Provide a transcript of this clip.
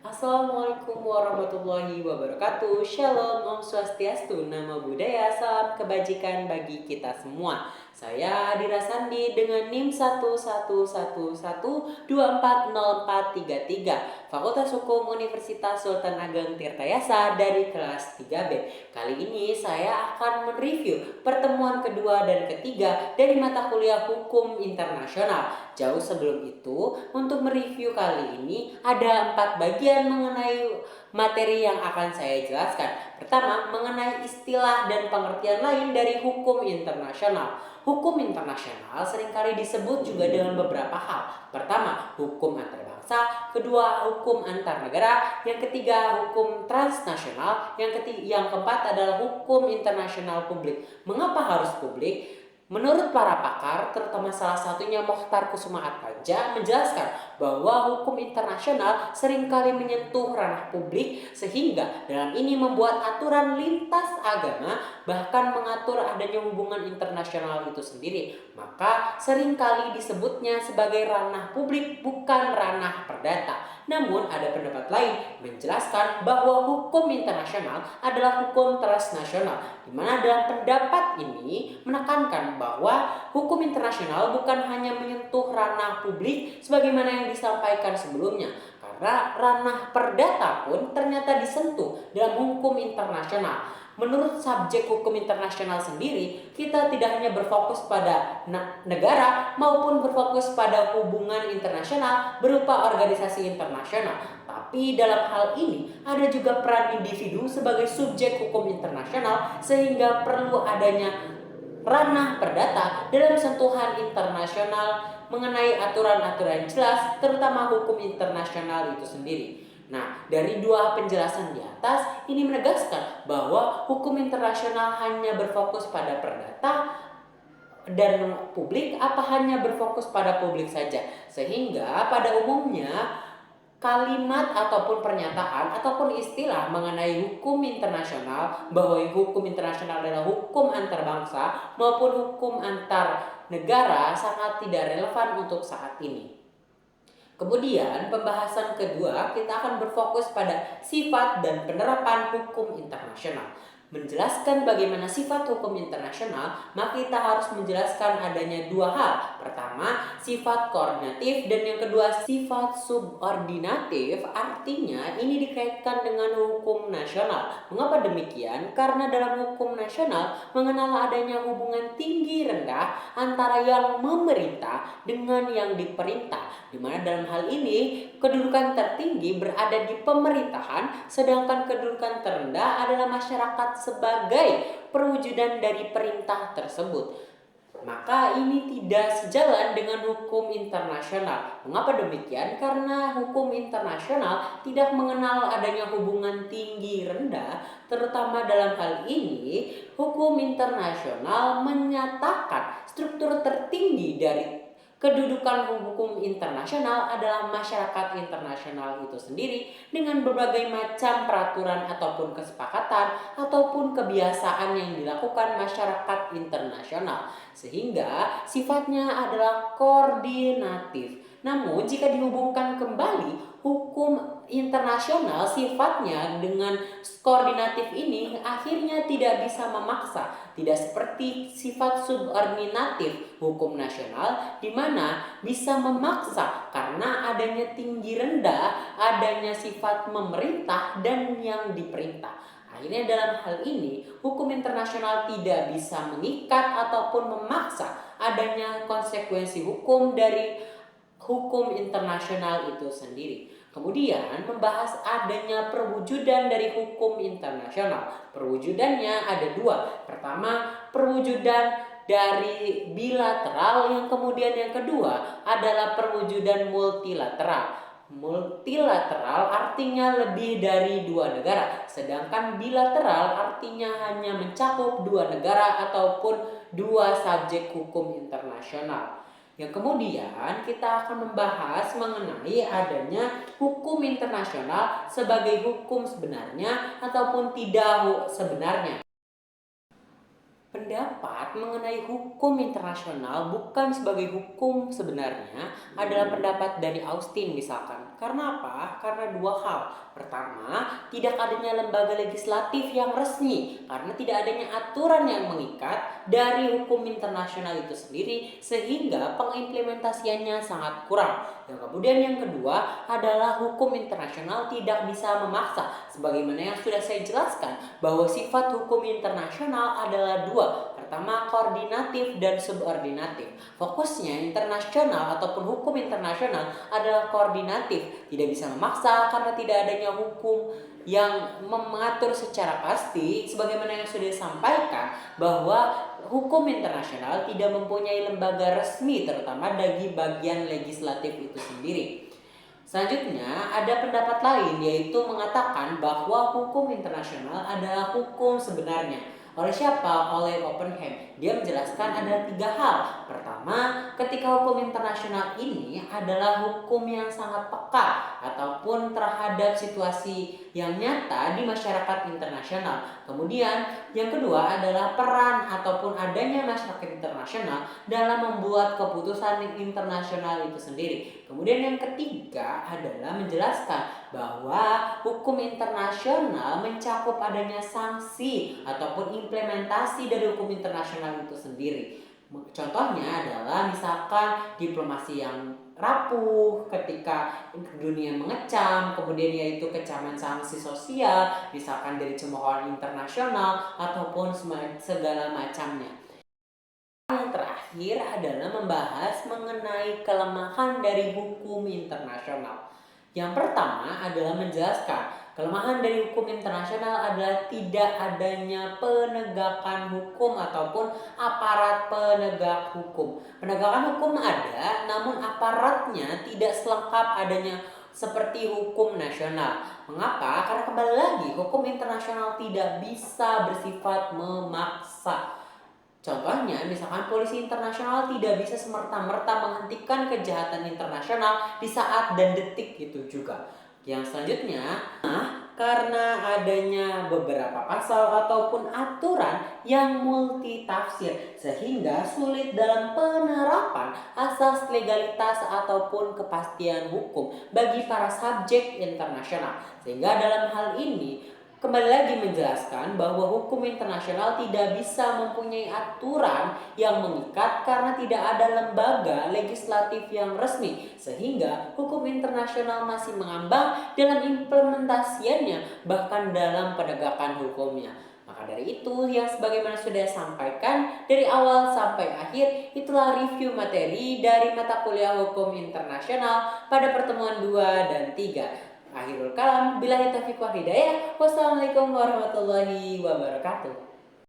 Assalamualaikum warahmatullahi wabarakatuh. Shalom, Om Swastiastu, Namo Buddhaya, salam kebajikan bagi kita semua. Saya Adira Sandi dengan NIM 111124043, Fakultas Hukum Universitas Sultan Ageng Tirtayasa dari kelas 3B. Kali ini saya akan mereview pertemuan kedua dan ketiga dari mata kuliah Hukum Internasional. Jauh sebelum itu, untuk mereview kali ini ada 4 bagian mengenai materi yang akan saya jelaskan. Pertama, mengenai istilah dan pengertian lain dari hukum internasional. Hukum internasional seringkali disebut juga dengan beberapa hal. Pertama, hukum antar bangsa, kedua, hukum antar negara, yang ketiga, hukum transnasional, yang keempat adalah hukum internasional publik. Mengapa harus publik? Menurut para pakar, terutama salah satunya Mokhtar Kusuma Atmaja, menjelaskan bahwa hukum internasional seringkali menyentuh ranah publik sehingga dalam ini membuat aturan lintas agama, bahkan mengatur adanya hubungan internasional itu sendiri. Maka seringkali disebutnya sebagai ranah publik, bukan ranah perdata. Namun ada pendapat lain menjelaskan bahwa hukum internasional adalah hukum transnasional, di mana dalam pendapat ini menekankan bahwa hukum internasional bukan hanya menyentuh ranah publik sebagaimana yang disampaikan sebelumnya, karena ranah perdata pun ternyata disentuh dalam hukum internasional. Menurut subjek hukum internasional sendiri, kita tidak hanya berfokus pada negara maupun berfokus pada hubungan internasional berupa organisasi internasional. Tapi dalam hal ini ada juga peran individu sebagai subjek hukum internasional sehingga perlu adanya ranah perdata dalam sentuhan internasional mengenai aturan-aturan jelas terutama hukum internasional itu sendiri. Nah, dari dua penjelasan di atas ini menegaskan bahwa hukum internasional hanya berfokus pada perdata dan publik apa hanya berfokus pada publik saja. Sehingga pada umumnya kalimat ataupun pernyataan ataupun istilah mengenai hukum internasional, bahwa hukum internasional adalah hukum antar bangsa maupun hukum antar negara, sangat tidak relevan untuk saat ini. Kemudian pembahasan kedua kita akan berfokus pada sifat dan penerapan hukum internasional. Menjelaskan bagaimana sifat hukum internasional, maka kita harus menjelaskan adanya dua hal. Pertama, sifat koordinatif, dan yang kedua sifat subordinatif. Artinya ini dikaitkan dengan hukum nasional. Mengapa demikian? Karena dalam hukum nasional mengenal adanya hubungan tinggi rendah antara yang memerintah dengan yang diperintah, di mana dalam hal ini kedudukan tertinggi berada di pemerintahan, sedangkan kedudukan terendah adalah masyarakat sebagai perwujudan dari perintah tersebut. Maka ini tidak sejalan dengan hukum internasional. Mengapa demikian? Karena hukum internasional tidak mengenal adanya hubungan tinggi rendah, terutama dalam hal ini hukum internasional menyatakan struktur tertinggi dari kedudukan hukum internasional adalah masyarakat internasional itu sendiri dengan berbagai macam peraturan ataupun kesepakatan ataupun kebiasaan yang dilakukan masyarakat internasional, sehingga sifatnya adalah koordinatif. Namun jika dihubungkan kembali, hukum internasional sifatnya dengan koordinatif ini akhirnya tidak bisa memaksa, tidak seperti sifat subordinatif hukum nasional di mana bisa memaksa karena adanya tinggi rendah, adanya sifat memerintah dan yang diperintah. Akhirnya dalam hal ini hukum internasional tidak bisa mengikat ataupun memaksa adanya konsekuensi hukum dari hukum internasional itu sendiri. Kemudian membahas adanya perwujudan dari hukum internasional. Perwujudannya ada dua. Pertama, perwujudan dari bilateral, yang kemudian yang kedua adalah perwujudan multilateral. Multilateral artinya lebih dari dua negara, sedangkan bilateral artinya hanya mencakup dua negara ataupun dua subjek hukum internasional. Yang kemudian kita akan membahas mengenai adanya hukum internasional sebagai hukum sebenarnya ataupun tidak sebenarnya. Pendapat mengenai hukum internasional bukan sebagai hukum sebenarnya adalah pendapat dari Austin misalkan. Karena apa? Karena dua hal. Pertama, tidak adanya lembaga legislatif yang resmi karena tidak adanya aturan yang mengikat dari hukum internasional itu sendiri sehingga pengimplementasiannya sangat kurang. Yang kemudian yang kedua adalah hukum internasional tidak bisa memaksa sebagaimana yang sudah saya jelaskan bahwa sifat hukum internasional adalah dua. Pertama, koordinatif dan subordinatif. Fokusnya internasional ataupun hukum internasional adalah koordinatif, tidak bisa memaksa karena tidak adanya hukum yang mengatur secara pasti sebagaimana yang sudah disampaikan bahwa hukum internasional tidak mempunyai lembaga resmi terutama dari bagian legislatif itu sendiri. Selanjutnya, ada pendapat lain yaitu mengatakan bahwa hukum internasional adalah hukum sebenarnya. Oleh siapa? Oleh Oppenheim. Dia menjelaskan ada tiga hal. Pertama, ketika hukum internasional ini adalah hukum yang sangat peka ataupun terhadap situasi yang nyata di masyarakat internasional. Kemudian, yang kedua adalah peran ataupun adanya masyarakat internasional dalam membuat keputusan internasional itu sendiri. Kemudian yang ketiga adalah menjelaskan bahwa hukum internasional mencakup adanya sanksi ataupun implementasi dari hukum internasional itu sendiri. Contohnya adalah misalkan diplomasi yang rapuh ketika dunia mengecam, kemudian yaitu kecaman sanksi sosial, misalkan dari cemoohan internasional ataupun segala macamnya. Yang terakhir adalah membahas mengenai kelemahan dari hukum internasional. Yang pertama adalah menjelaskan kelemahan dari hukum internasional adalah tidak adanya penegakan hukum ataupun aparat penegak hukum. Penegakan hukum ada, namun aparatnya tidak selengkap adanya seperti hukum nasional. Mengapa? Karena kembali lagi hukum internasional tidak bisa bersifat memaksa. Contohnya, misalkan polisi internasional tidak bisa semerta-merta menghentikan kejahatan internasional di saat dan detik itu juga. Yang selanjutnya, karena adanya beberapa pasal ataupun aturan yang multitafsir sehingga sulit dalam penerapan asas legalitas ataupun kepastian hukum bagi para subjek internasional. Sehingga dalam hal ini kembali lagi menjelaskan bahwa hukum internasional tidak bisa mempunyai aturan yang mengikat karena tidak ada lembaga legislatif yang resmi sehingga hukum internasional masih mengambang dalam implementasiannya bahkan dalam penegakan hukumnya. Maka dari itu yang sebagaimana sudah sampaikan dari awal sampai akhir itulah review materi dari mata kuliah hukum internasional pada pertemuan 2 dan 3. Akhirul kalam, billahi taufiq wal hidayah. Wassalamualaikum warahmatullahi wabarakatuh.